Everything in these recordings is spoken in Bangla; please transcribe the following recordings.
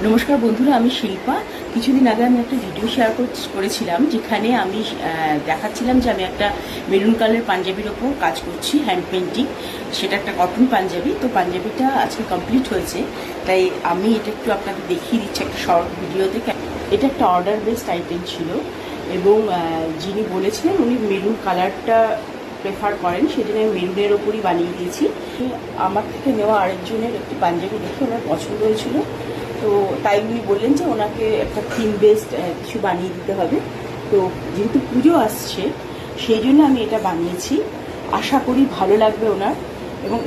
নমস্কার বন্ধুরা, আমি শিল্পা। কিছুদিন আগে আমি একটা ভিডিও শেয়ার করেছিলাম, যেখানে আমি দেখাচ্ছিলাম যে আমি একটা মেরুন কালারের পাঞ্জাবির ওপর কাজ করছি, হ্যান্ড পেন্টিং। সেটা একটা কটন পাঞ্জাবি। তো পাঞ্জাবিটা আজকে কমপ্লিট হয়েছে, তাই আমি এটা একটু আপনাদের দেখিয়ে দিচ্ছি একটা শর্ট ভিডিওতে। এটা একটা অর্ডার বেসড আইটেম ছিল, এবং যিনি বলেছিলেন উনি মেরুন কালারটা প্রেফার করেন, সেজন্য আমি মেরুনের ওপরই বানিয়ে দিয়েছি। আমার থেকে নেওয়া আরেকজনের একটি পাঞ্জাবি দেখে ওনার পছন্দ হয়েছিল, তো তাই উনি বললেন যে ওনাকে একটা থিম বেসড কিছু বানিয়ে দিতে হবে। তো যেহেতু পুজো আসছে, সেই জন্য আমি এটা বানিয়েছি। আশা করি ভালো লাগবে ওনার। এবং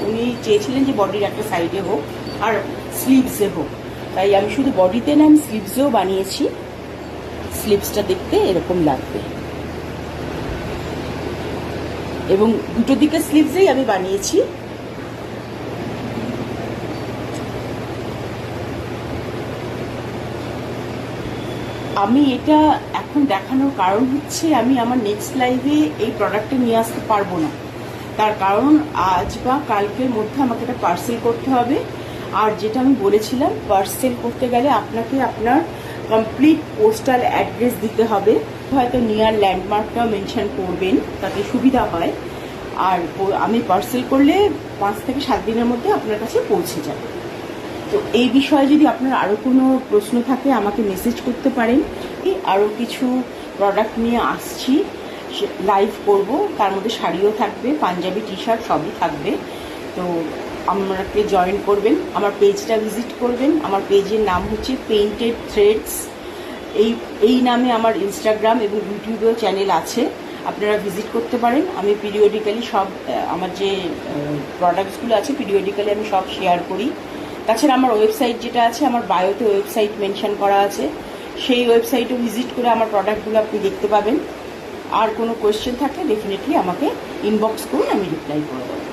উনি চেয়েছিলেন যে বডির একটা সাইডে হোক আর স্লিভসে হোক, তাই আমি শুধু বডিতে না, আমি স্লিভসেও বানিয়েছি। স্লিভসটা দেখতে এরকম লাগবে, এবং দুটো দিকে স্লিভসেই আমি বানিয়েছি। আমি এটা এখন দেখানোর কারণ হচ্ছে, আমি আমার নেক্সট লাইভে এই প্রোডাক্টটা নিয়ে আসতে পারবো না। তার কারণ আজ বা কালকের মধ্যে আমাকে এটা পার্সেল করতে হবে। আর যেটা আমি বলেছিলাম, পার্সেল করতে গেলে আপনাকে আপনার কমপ্লিট পোস্টাল অ্যাড্রেস দিতে হবে। হয়তো নিয়ার ল্যান্ডমার্কটাও মেনশন করবেন, তাতে সুবিধা হয়। আর আমি পার্সেল করলে 5 থেকে 7 দিনের মধ্যে আপনার কাছে পৌঁছে যাবে। তো এই বিষয়ে যদি আপনার আরও কোনো প্রশ্ন থাকে আমাকে মেসেজ করতে পারেন। আরও কিছু প্রোডাক্ট নিয়ে আসছি, লাইভ করব। তার মধ্যে শাড়িও থাকবে, পাঞ্জাবি, টি শার্ট সবই থাকবে। তো আমাকে জয়েন করবেন, আমার পেজটা ভিজিট করবেন। আমার পেজের নাম হচ্ছে পেইন্টেড থ্রেডস। এই নামে আমার ইনস্টাগ্রাম এবং ইউটিউবেও চ্যানেল আছে, আপনারা ভিজিট করতে পারেন। আমি পিরিয়ডিক্যালি সব আমার যে প্রোডাক্টসগুলো আছে, পিরিয়ডিক্যালি আমি সব শেয়ার করি। তাছাড়া আমার ওয়েবসাইট যেটা আছে, আমার বায়োতে ওয়েবসাইট মেনশন করা আছে, সেই ওয়েবসাইটও ভিজিট করে আমার প্রোডাক্টগুলো আপনি দেখতে পাবেন। আর কোনো কোয়েশ্চেন থাকলে ডেফিনেটলি আমাকে ইনবক্স করুন, আমি রিপ্লাই করে দেবো।